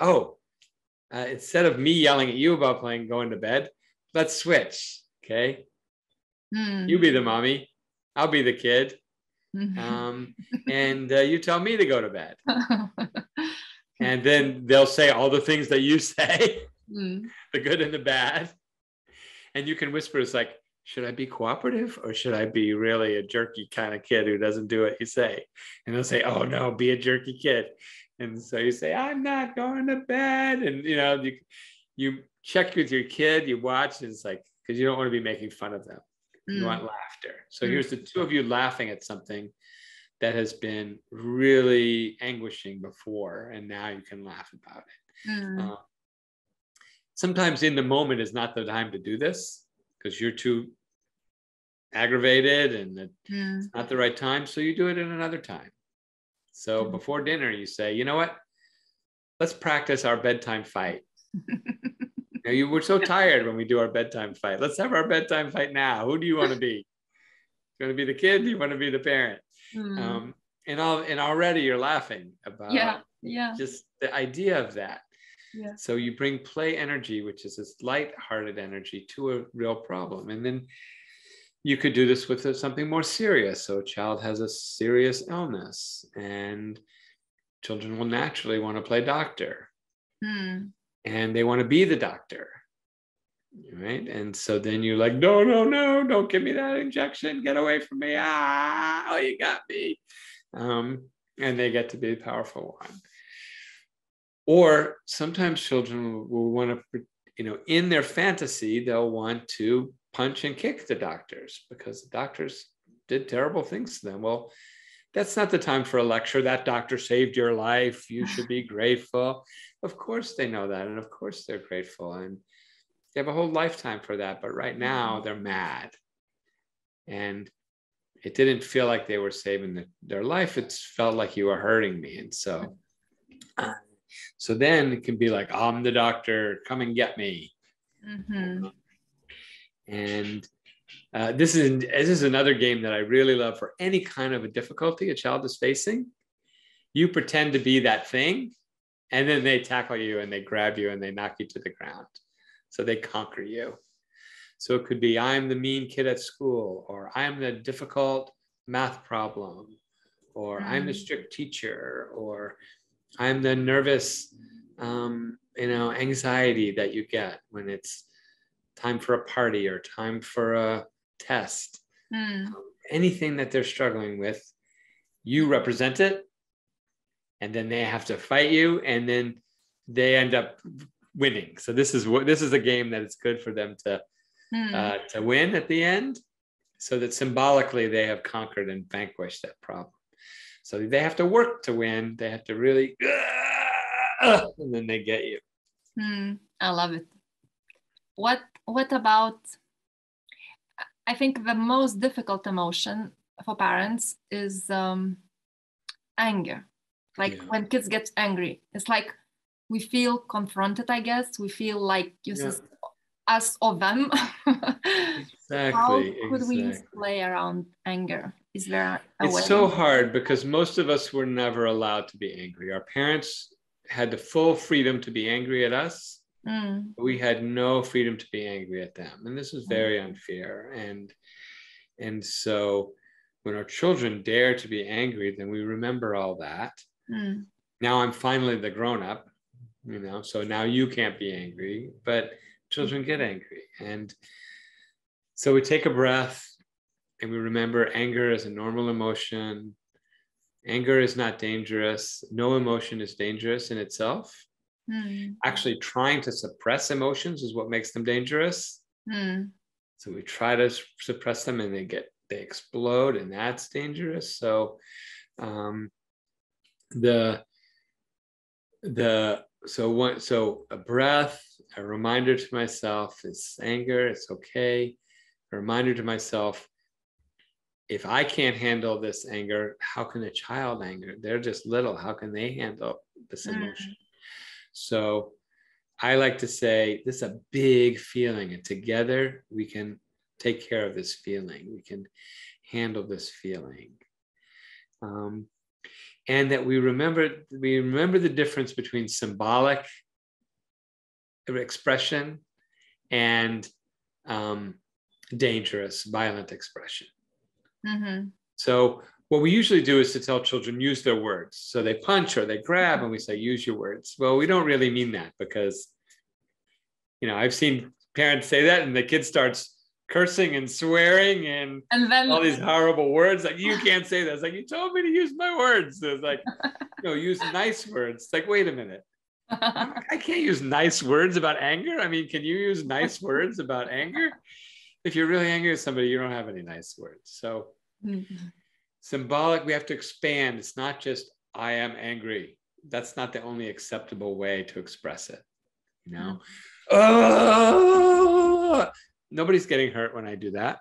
Speaker 2: instead of me yelling at you about going to bed, let's switch, okay? You be the mommy, I'll be the kid. And you tell me to go to bed. And then they'll say all the things that you say, the good and the bad. And you can whisper, it's like, should I be cooperative or should I be really a jerky kind of kid who doesn't do what you say? And they'll say, oh no, be a jerky kid. And so you say, I'm not going to bed. And you check with your kid, you watch, and it's like, because you don't want to be making fun of them. You want laughter. So here's the two of you laughing at something that has been really anguishing before, and now you can laugh about it. Sometimes in the moment is not the time to do this because you're too aggravated and it's not the right time. So you do it in another time. So before dinner, you say, you know what? Let's practice our bedtime fight. You were so tired when we do our bedtime fight. Let's have our bedtime fight now. Who do you want to be? You want to be the kid? Do you want to be the parent? And already you're laughing about just the idea of that. Yeah. So you bring play energy, which is this light-hearted energy, to a real problem. And then you could do this with something more serious. So a child has a serious illness and children will naturally want to play doctor. And they want to be the doctor, right? And so then you're like, no, don't give me that injection. Get away from me. Oh, you got me. And they get to be the powerful one. Or sometimes children will want to, in their fantasy, they'll want to punch and kick the doctors because the doctors did terrible things to them. Well, that's not the time for a lecture. That doctor saved your life. You should be grateful. Of course they know that. And of course they're grateful. And they have a whole lifetime for that. But right now they're mad. And it didn't feel like they were saving their life. It felt like you were hurting me. And so then it can be like, I'm the doctor, come and get me. And this is another game that I really love for any kind of a difficulty a child is facing. You pretend to be that thing, and then they tackle you and they grab you and they knock you to the ground. So they conquer you. So it could be, I'm the mean kid at school, or I'm the difficult math problem, or I'm the strict teacher, or I'm the nervous, anxiety that you get when it's time for a party or time for a test. Anything that they're struggling with, you represent it, and then they have to fight you, and then they end up winning. So this is a game that it's good for them to win at the end, so that symbolically they have conquered and vanquished that problem. So they have to work to win. They have to really, and then they get you.
Speaker 1: I love it. What about, I think the most difficult emotion for parents is anger. Like when kids get angry, it's like we feel confronted, I guess. We feel like it's us or them.
Speaker 2: Exactly.
Speaker 1: How could we use play around anger? Is there a way?
Speaker 2: It's so hard because most of us were never allowed to be angry. Our parents had the full freedom to be angry at us. We had no freedom to be angry at them. And this is very unfair. And so when our children dare to be angry, then we remember all that. Now I'm finally the grown-up, so now you can't be angry, but children get angry. And so we take a breath and we remember anger is a normal emotion. Anger is not dangerous. No emotion is dangerous in itself. Actually, trying to suppress emotions is what makes them dangerous. So we try to suppress them and they explode, and that's dangerous. So so a breath, a reminder to myself, it's anger, it's okay. A reminder to myself, if I can't handle this anger, how can a child anger? They're just little. How can they handle this emotion? So I like to say, this is a big feeling, and together we can take care of this feeling. We can handle this feeling. And that we remember the difference between symbolic expression and dangerous, violent expression. So what we usually do is to tell children, use their words. So they punch or they grab and we say, use your words. Well, we don't really mean that, because, I've seen parents say that and the kid starts cursing and swearing and then all these horrible words. Like, you can't say that. It's like, you told me to use my words. So it's like, use nice words. It's like, wait a minute. I can't use nice words about anger. I mean, can you use nice words about anger? If you're really angry with somebody, you don't have any nice words. So symbolic, we have to expand. It's not just, I am angry. That's not the only acceptable way to express it. Nobody's getting hurt when I do that.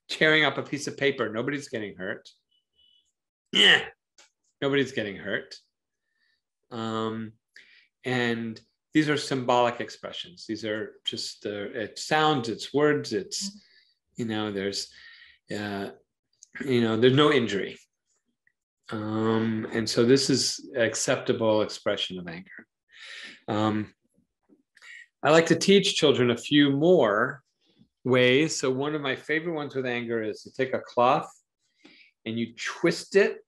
Speaker 2: Tearing up a piece of paper, nobody's getting hurt. Yeah, nobody's getting hurt. And these are symbolic expressions. These are just, it sounds, it's words, it's, there's no injury. And so this is acceptable expression of anger. I like to teach children a few more ways. So one of my favorite ones with anger is to take a cloth and you twist it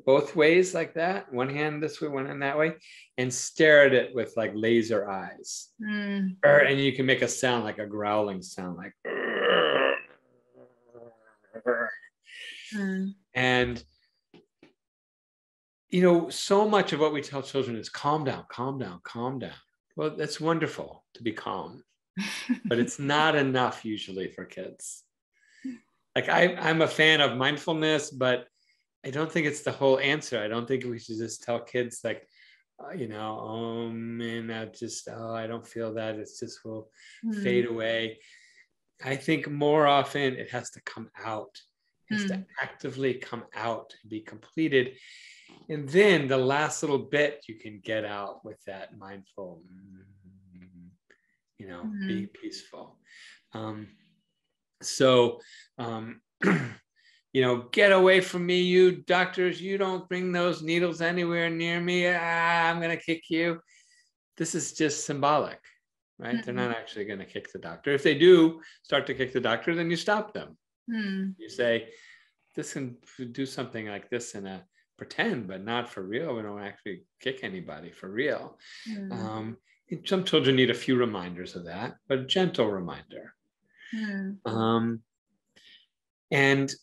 Speaker 2: both ways like that, one hand this way, one hand that way, and stare at it with like laser eyes. And you can make a sound, like a growling sound, like and so much of what we tell children is calm down, calm down, calm down. Well, that's wonderful to be calm, but it's not enough usually for kids. Like I'm a fan of mindfulness, but I don't think it's the whole answer. I don't think we should just tell kids like, man, I don't feel that. It's just will fade away. I think more often it has to come out. It has to actively come out and be completed. And then the last little bit you can get out with that mindful, being peaceful. Get away from me, you doctors. You don't bring those needles anywhere near me. I'm going to kick you. This is just symbolic, right? They're not actually going to kick the doctor. If they do start to kick the doctor, then you stop them. You say, this can do something like this in a pretend, but not for real. We don't actually kick anybody for real. Some children need a few reminders of that, but a gentle reminder. And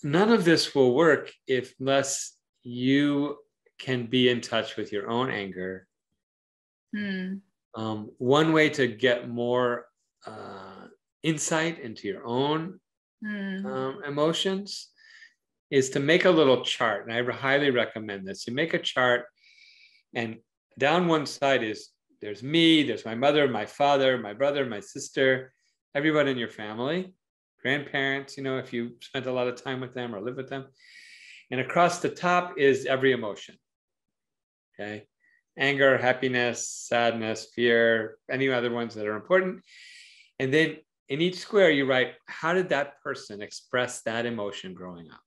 Speaker 2: none of this will work unless you can be in touch with your own anger. One way to get more insight into your own emotions is to make a little chart. And I highly recommend this. You make a chart, and down one side there's me, there's my mother, my father, my brother, my sister, everyone in your family, grandparents, if you spent a lot of time with them or live with them. And across the top is every emotion. Okay. Anger, happiness, sadness, fear, any other ones that are important. And then in each square, you write, how did that person express that emotion growing up?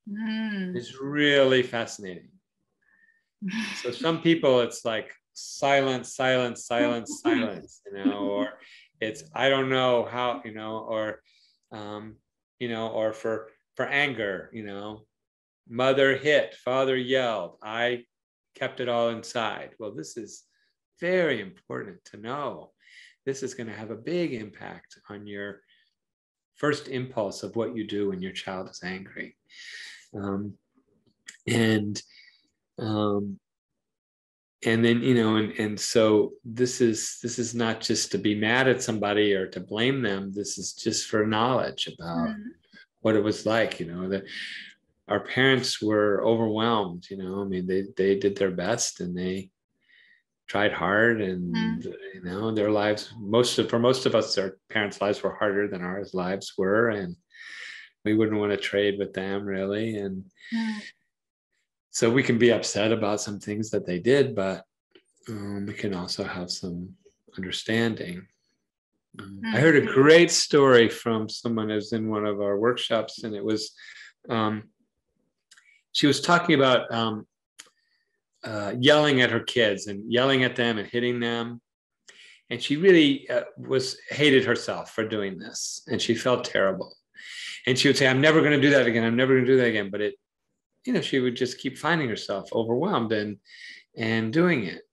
Speaker 2: It's really fascinating. So some people, it's like silence, silence, silence, silence, or it's, I don't know how, or or for anger, mother hit, father yelled, I kept it all inside. Well, this is very important to know. This is going to have a big impact on your first impulse of what you do when your child is angry. And then, and so this is not just to be mad at somebody or to blame them. This is just for knowledge about what it was like, that our parents were overwhelmed, they did their best and they tried hard, and their lives, for most of us, our parents' lives were harder than our lives were, and we wouldn't want to trade with them really. And so we can be upset about some things that they did, but we can also have some understanding. I heard a great story from someone who was in one of our workshops, and it was, she was talking about yelling at her kids and yelling at them and hitting them. And she really hated herself for doing this. And she felt terrible. And she would say, I'm never going to do that again. I'm never going to do that again. But she would just keep finding herself overwhelmed and doing it.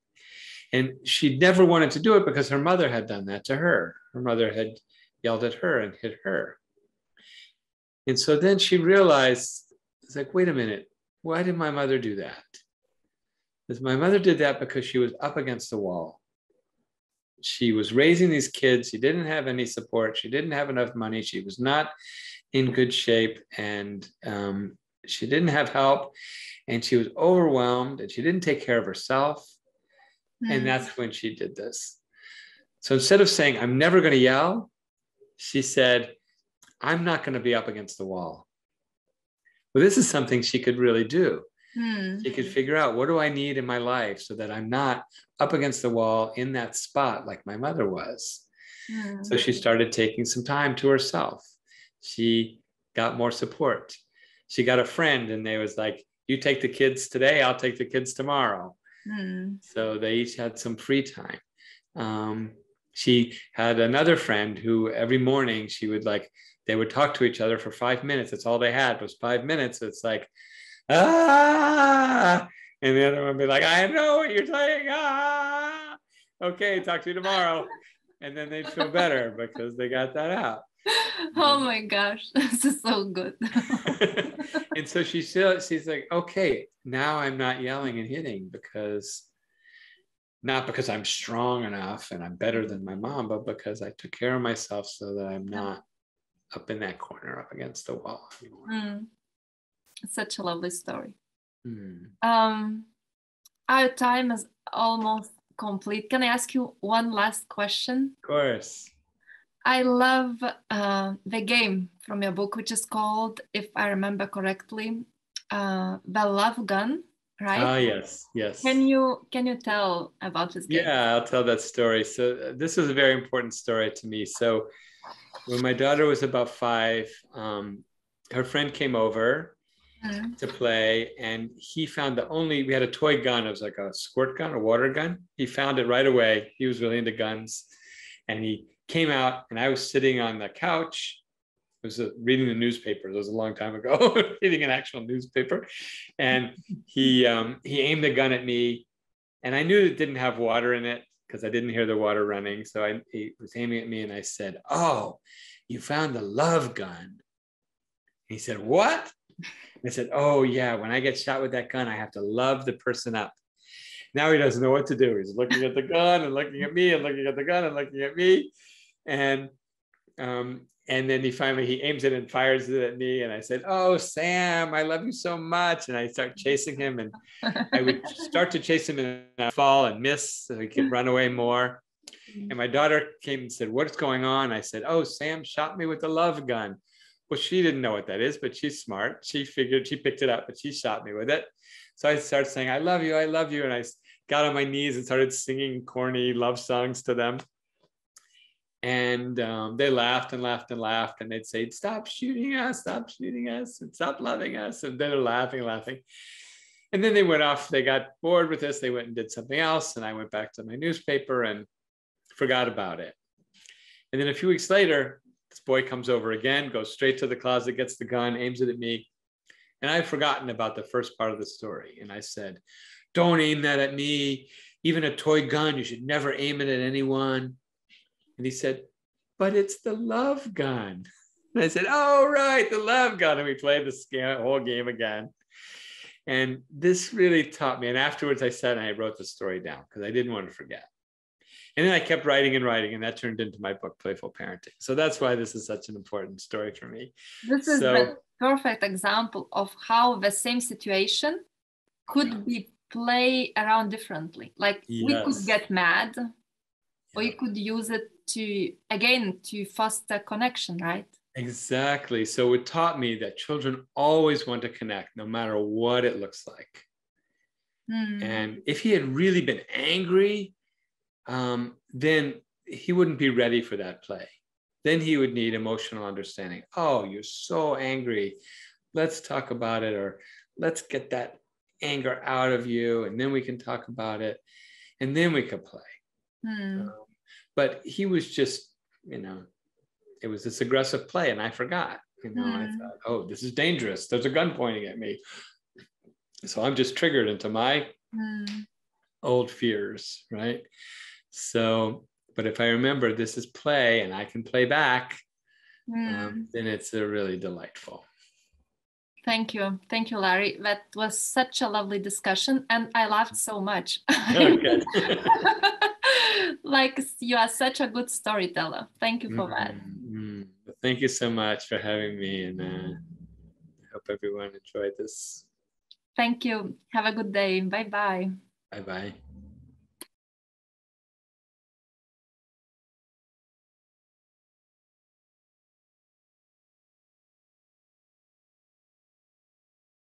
Speaker 2: And she never wanted to do it because her mother had done that to her. Her mother had yelled at her and hit her. And so then she realized, it's like, wait a minute, why did my mother do that? Because my mother did that because she was up against the wall. She was raising these kids. She didn't have any support. She didn't have enough money. She was not in good shape, and she didn't have help, and she was overwhelmed, and she didn't take care of herself. And that's when she did this. So instead of saying, I'm never going to yell, she said, I'm not going to be up against the wall. Well, this is something she could really do. She could figure out, what do I need in my life so that I'm not up against the wall in that spot like my mother was. So she started taking some time to herself. She got more support. She got a friend, and they was like, you take the kids today, I'll take the kids tomorrow. So they each had some free time. She had another friend who every morning they would talk to each other for 5 minutes. That's all they had was 5 minutes. It's like, and the other one would be like, I know what you're saying. Okay, talk to you tomorrow. And then they'd feel better because they got that out.
Speaker 1: Oh my gosh, this is so good.
Speaker 2: And so she's like, okay, now I'm not yelling and hitting not because I'm strong enough and I'm better than my mom, but because I took care of myself so that I'm not up in that corner, up against the wall anymore.
Speaker 1: Such a lovely story. Our time is almost complete. Can I ask you one last question?
Speaker 2: Of course.
Speaker 1: I love the game from your book, which is called, if I remember correctly, The Love Gun, right?
Speaker 2: Ah, yes.
Speaker 1: Can you tell about this game?
Speaker 2: Yeah, I'll tell that story. So this was a very important story to me. So when my daughter was about 5, her friend came over to play, and he found we had a toy gun. It was like a squirt gun, a water gun. He found it right away. He was really into guns, and he came out, and I was sitting on the couch. I was reading the newspaper. It was a long time ago, reading an actual newspaper. And he aimed a gun at me, and I knew it didn't have water in it because I didn't hear the water running. So he was aiming at me, and I said, oh, you found the love gun. He said, what? I said, oh yeah, when I get shot with that gun, I have to love the person up. Now he doesn't know what to do. He's looking at the gun and looking at me and looking at the gun and looking at me. And then he aims it and fires it at me. And I said, oh, Sam, I love you so much. And I start chasing him, and I would start to chase him, and I'd fall and miss so he could run away more. And my daughter came and said, what's going on? I said, oh, Sam shot me with the love gun. Well, she didn't know what that is, but she's smart. She picked it up, but she shot me with it. So I started saying, I love you. I love you. And I got on my knees and started singing corny love songs to them. And they laughed and laughed and laughed. And they'd say, stop shooting us, and stop loving us. And they're laughing. And then they went off. They got bored with this. They went and did something else. And I went back to my newspaper and forgot about it. And then a few weeks later, this boy comes over again, goes straight to the closet, gets the gun, aims it at me. And I've forgotten about the first part of the story. And I said, don't aim that at me. Even a toy gun, you should never aim it at anyone. And he said, but it's the love gun. And I said, oh, right, the love gun. And we played the whole game again. And this really taught me. And afterwards I sat and I wrote the story down because I didn't want to forget. And then I kept writing, and that turned into my book, Playful Parenting. So that's why this is such an important story for me.
Speaker 1: This is the perfect example of how the same situation could be played around differently. Like we could get mad, or you could use it to foster connection, right?
Speaker 2: Exactly. So it taught me that children always want to connect, no matter what it looks like. And if he had really been angry, then he wouldn't be ready for that play. Then he would need emotional understanding. Oh, you're so angry. Let's talk about it, or let's get that anger out of you, and then we can talk about it, and then we could play. But he was just, it was this aggressive play, and I forgot. I thought, oh, this is dangerous. There's a gun pointing at me. So I'm just triggered into my old fears, right? So, but if I remember this is play and I can play back, then it's really delightful.
Speaker 1: Thank you. Thank you, Larry. That was such a lovely discussion, and I laughed so much.
Speaker 2: Okay.
Speaker 1: Like, you are such a good storyteller. Thank you for that.
Speaker 2: Thank you so much for having me, and I hope everyone enjoyed this.
Speaker 1: Thank you. Have a good day. Bye-bye.
Speaker 2: Bye-bye.